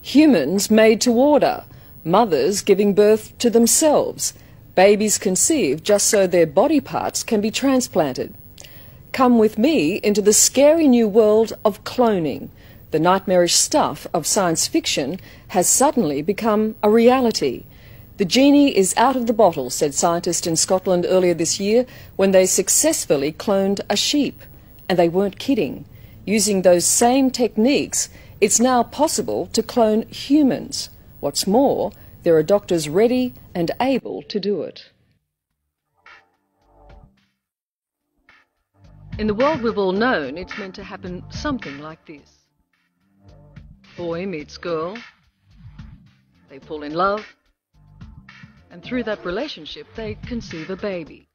Humans made to order, mothers giving birth to themselves, babies conceived just so their body parts can be transplanted. Come with me into the scary new world of cloning. The nightmarish stuff of science fiction has suddenly become a reality. The genie is out of the bottle, said scientists in Scotland earlier this year when they successfully cloned a sheep. And they weren't kidding. Using those same techniques, it's now possible to clone humans. What's more, there are doctors ready and able to do it. In the world we've all known, it's meant to happen something like this. Boy meets girl, they fall in love, and through that relationship they conceive a baby.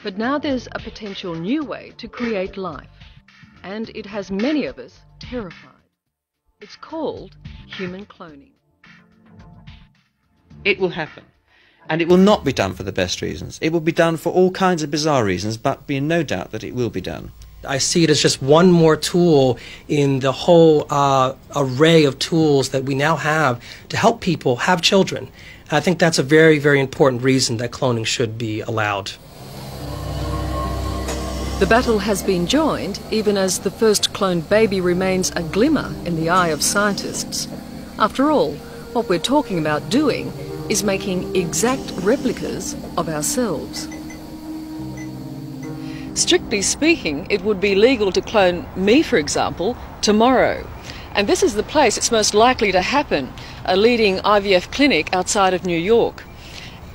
But now there's a potential new way to create life, and it has many of us terrified. It's called human cloning. It will happen, and it will not be done for the best reasons. It will be done for all kinds of bizarre reasons, but be in no doubt that it will be done. I see it as just one more tool in the whole array of tools that we now have to help people have children. And I think that's a very, very important reason that cloning should be allowed. The battle has been joined even as the first cloned baby remains a glimmer in the eye of scientists. After all, what we're talking about doing is making exact replicas of ourselves. Strictly speaking, it would be legal to clone me, for example, tomorrow. And this is the place it's most likely to happen, a leading IVF clinic outside of New York.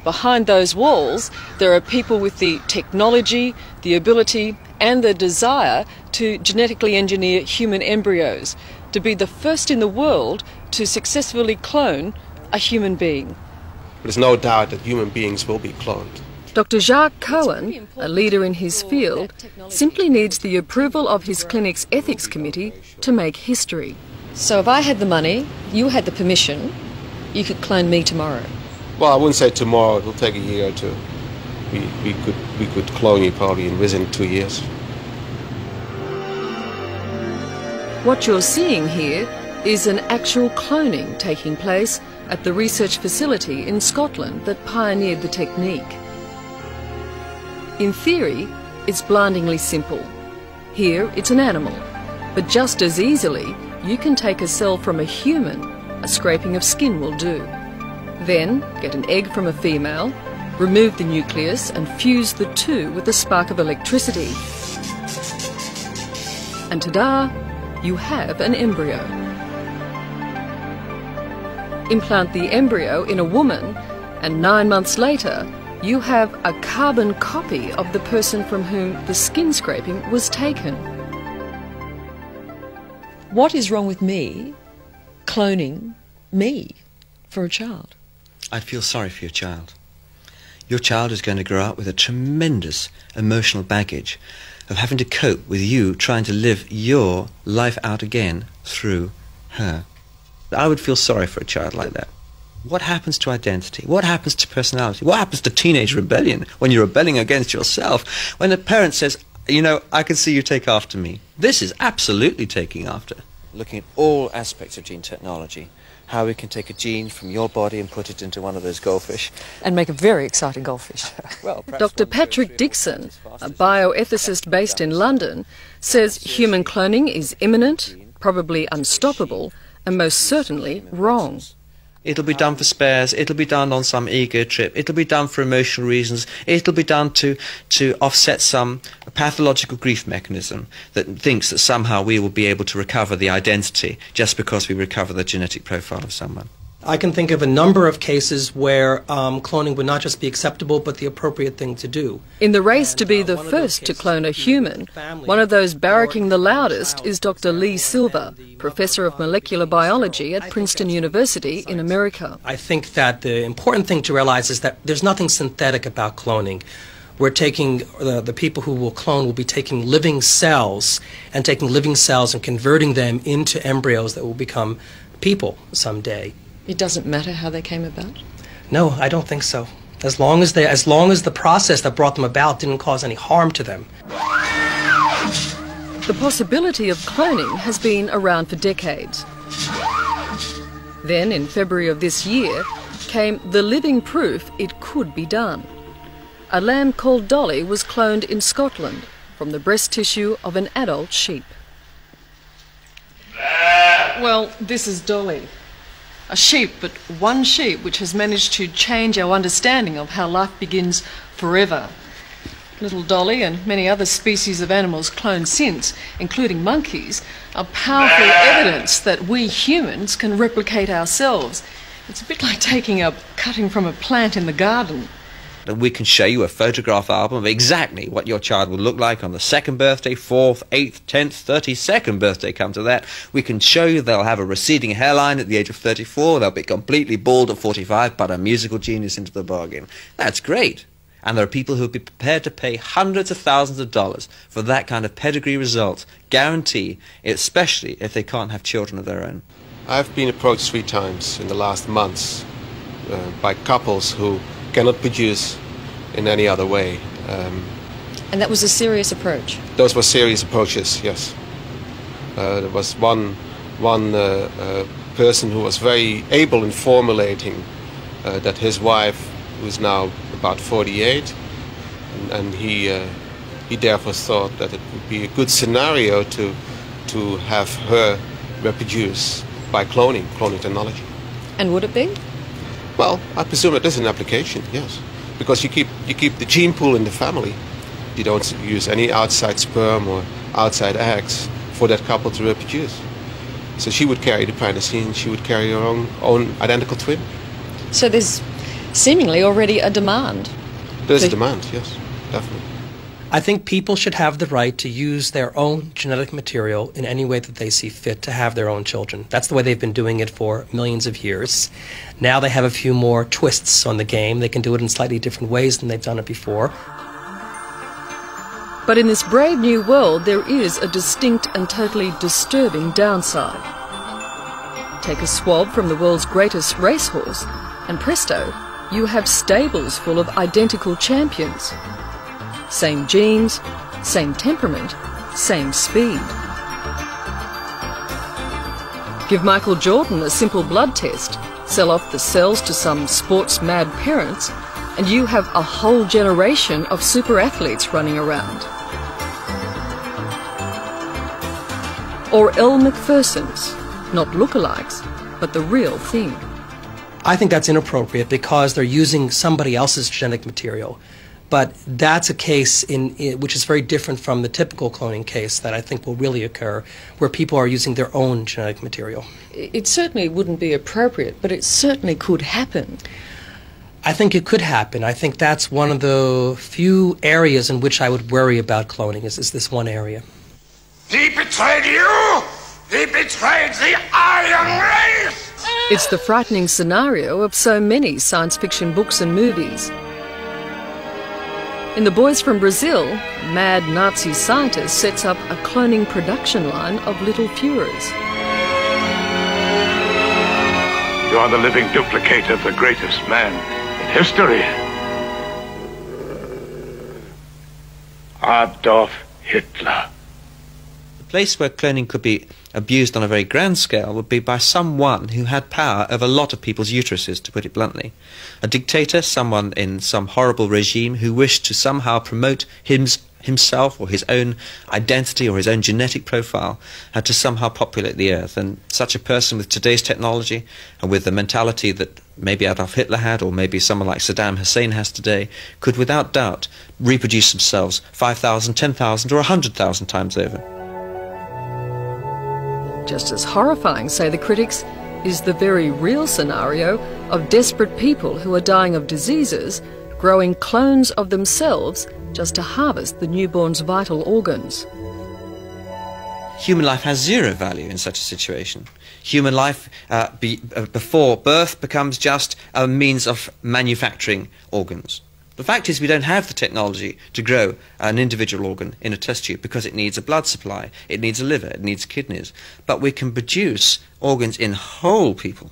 Behind those walls, there are people with the technology, the ability and the desire to genetically engineer human embryos, to be the first in the world to successfully clone a human being. There's no doubt that human beings will be cloned. Dr. Jacques Cohen, a leader in his field, simply needs the approval of his clinic's ethics committee to make history. So if I had the money, you had the permission, you could clone me tomorrow? Well, I wouldn't say tomorrow. It will take a year or two. We could clone you probably within 2 years. What you're seeing here is an actual cloning taking place at the research facility in Scotland that pioneered the technique. In theory, it's blindingly simple. Here, it's an animal. But just as easily, you can take a cell from a human. A scraping of skin will do. Then, get an egg from a female, remove the nucleus and fuse the two with a spark of electricity. And ta-da! You have an embryo. Implant the embryo in a woman, and 9 months later, you have a carbon copy of the person from whom the skin scraping was taken. What is wrong with me cloning me for a child? I feel sorry for your child. Your child is going to grow up with a tremendous emotional baggage of having to cope with you trying to live your life out again through her. I would feel sorry for a child like that. What happens to identity? What happens to personality? What happens to teenage rebellion when you're rebelling against yourself? When a parent says, you know, I can see you take after me. This is absolutely taking after. Looking at all aspects of gene technology, how we can take a gene from your body and put it into one of those goldfish. And make a very exciting goldfish. Well, Dr. Patrick Dixon, a bioethicist based in London, says human cloning is imminent, probably unstoppable, and most certainly wrong. It'll be done for spares, it'll be done on some ego trip, it'll be done for emotional reasons, it'll be done to offset some pathological grief mechanism that thinks that somehow we will be able to recover the identity just because we recover the genetic profile of someone. I can think of a number of cases where cloning would not just be acceptable, but the appropriate thing to do. In the race to be the first to clone a human, one of those barracking the loudest is Dr. Lee Silver, Professor of Molecular Biology at Princeton University in America. I think that the important thing to realize is that there's nothing synthetic about cloning. We're taking, the people who will clone will be taking living cells and converting them into embryos that will become people someday. It doesn't matter how they came about? No, I don't think so. As long as the process that brought them about didn't cause any harm to them. The possibility of cloning has been around for decades. Then, in February of this year, came the living proof it could be done. A lamb called Dolly was cloned in Scotland from the breast tissue of an adult sheep. Well, this is Dolly. A sheep, but one sheep which has managed to change our understanding of how life begins forever. Little Dolly and many other species of animals cloned since, including monkeys, are powerful evidence that we humans can replicate ourselves. It's a bit like taking a cutting from a plant in the garden. And we can show you a photograph album of exactly what your child will look like on the 2nd birthday, 4th, 8th, 10th, 32nd birthday, come to that. We can show you they'll have a receding hairline at the age of 34, they'll be completely bald at 45, but a musical genius into the bargain. That's great. And there are people who will be prepared to pay hundreds of thousands of dollars for that kind of pedigree result, guarantee, especially if they can't have children of their own. I've been approached 3 times in the last months by couples who cannot produce in any other way. And that was a serious approach? Those were serious approaches, yes. There was one person who was very able in formulating that his wife, who's now about 48, and he therefore thought that it would be a good scenario to have her reproduce by cloning technology. And would it be? Well, I presume it is an application, yes, because you keep the gene pool in the family. You don't use any outside sperm or outside eggs for that couple to reproduce. So she would carry the Prinocene, she would carry her own identical twin. So there's seemingly already a demand. There's a demand, yes, definitely. I think people should have the right to use their own genetic material in any way that they see fit to have their own children. That's the way they've been doing it for millions of years. Now they have a few more twists on the game. They can do it in slightly different ways than they've done it before. But in this brave new world, there is a distinct and totally disturbing downside. Take a swab from the world's greatest racehorse, and presto, you have stables full of identical champions. Same genes, same temperament, same speed. Give Michael Jordan a simple blood test, sell off the cells to some sports-mad parents, and you have a whole generation of super athletes running around. Or Elle Macphersons, not lookalikes, but the real thing. I think that's inappropriate because they're using somebody else's genetic material. But that's a case which is very different from the typical cloning case that I think will really occur, where people are using their own genetic material. It certainly wouldn't be appropriate, but it certainly could happen. I think it could happen. I think that's one of the few areas in which I would worry about cloning, is this one area. He betrayed you! He betrayed the Aryan race! It's the frightening scenario of so many science fiction books and movies. In The Boys from Brazil, a mad Nazi scientist sets up a cloning production line of little Führers. You are the living duplicate of the greatest man in history. Adolf Hitler. The place where cloning could be abused on a very grand scale would be by someone who had power over a lot of people's uteruses, to put it bluntly. A dictator, someone in some horrible regime who wished to somehow promote himself or his own identity or his own genetic profile, had to somehow populate the earth. And such a person with today's technology and with the mentality that maybe Adolf Hitler had, or maybe someone like Saddam Hussein has today, could without doubt reproduce themselves 5,000, 10,000 or 100,000 times over. Just as horrifying, say the critics, is the very real scenario of desperate people who are dying of diseases, growing clones of themselves just to harvest the newborn's vital organs. Human life has zero value in such a situation. Human life before birth becomes just a means of manufacturing organs. The fact is we don't have the technology to grow an individual organ in a test tube because it needs a blood supply, it needs a liver, it needs kidneys. But we can produce organs in whole people.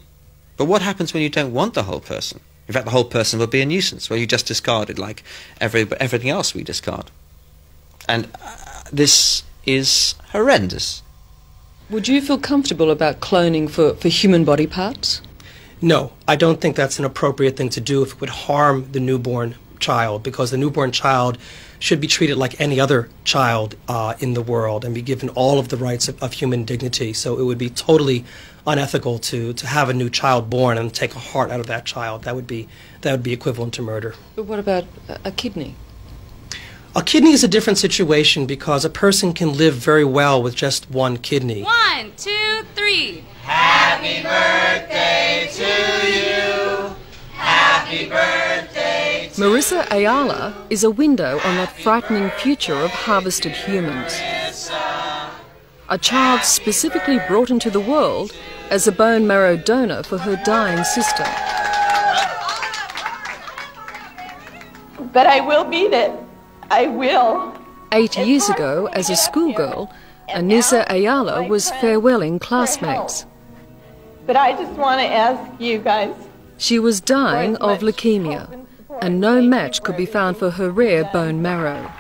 But what happens when you don't want the whole person? In fact, the whole person will be a nuisance. Well, you just discard it like everything else we discard. And this is horrendous. Would you feel comfortable about cloning for human body parts? No, I don't think that's an appropriate thing to do if it would harm the newborn child, because the newborn child should be treated like any other child in the world and be given all of the rights of human dignity. So it would be totally unethical to have a new child born and take a heart out of that child. That would be equivalent to murder. But what about a kidney? A kidney is a different situation because a person can live very well with just one kidney. 1, 2, 3. Happy birthday to you. Happy birthday to Marissa Ayala is a window on that frightening future of harvested humans. A child specifically brought into the world as a bone marrow donor for her dying sister. But I will beat it. I will. 8 years ago, as a schoolgirl, Anissa Ayala was farewelling classmates. But I just want to ask you guys. She was dying of leukemia, and no match could be found for her rare bone marrow.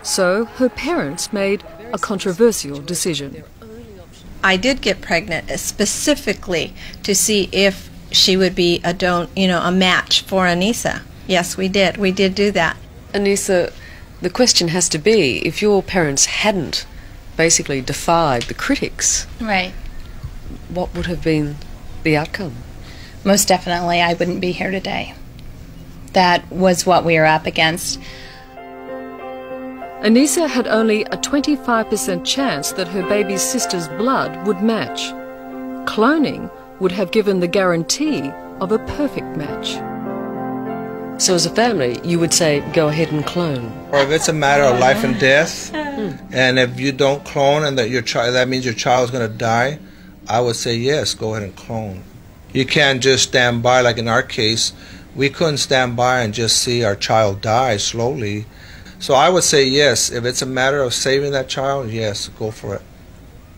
So her parents made a controversial decision. I did get pregnant specifically to see if she would be a match for Anissa. Yes, we did. We did do that. Anissa, the question has to be, if your parents hadn't basically defied the critics, Right. what would have been the outcome? Most definitely, I wouldn't be here today. That was what we were up against. Anissa had only a 25% chance that her baby sister's blood would match. Cloning would have given the guarantee of a perfect match. So as a family, you would say, go ahead and clone. Or if it's a matter of life and death, and if you don't clone and that means your child is going to die, I would say yes, go ahead and clone. You can't just stand by, like in our case, we couldn't stand by and just see our child die slowly. So I would say yes, if it's a matter of saving that child, yes, go for it.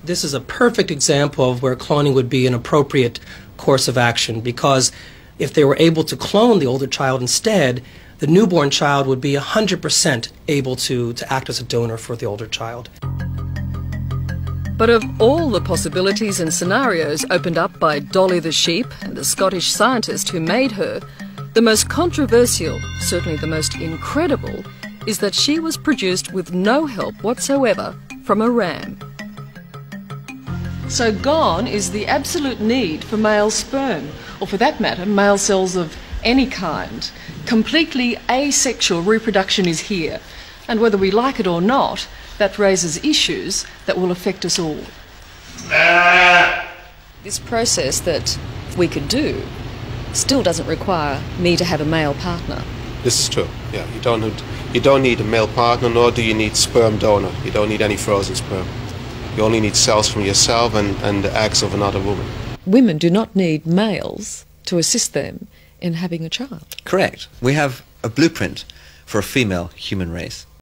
This is a perfect example of where cloning would be an appropriate course of action, because if they were able to clone the older child instead, the newborn child would be 100% able to act as a donor for the older child. But of all the possibilities and scenarios opened up by Dolly the sheep and the Scottish scientist who made her, the most controversial, certainly the most incredible, is that she was produced with no help whatsoever from a ram. So gone is the absolute need for male sperm, or for that matter, male cells of any kind. Completely asexual reproduction is here, and whether we like it or not, that raises issues that will affect us all. This process that we could do still doesn't require me to have a male partner. This is true. Yeah, you don't need a male partner, nor do you need sperm donor. You don't need any frozen sperm. You only need cells from yourself and the eggs of another woman. Women do not need males to assist them in having a child. Correct. We have a blueprint for a female human race.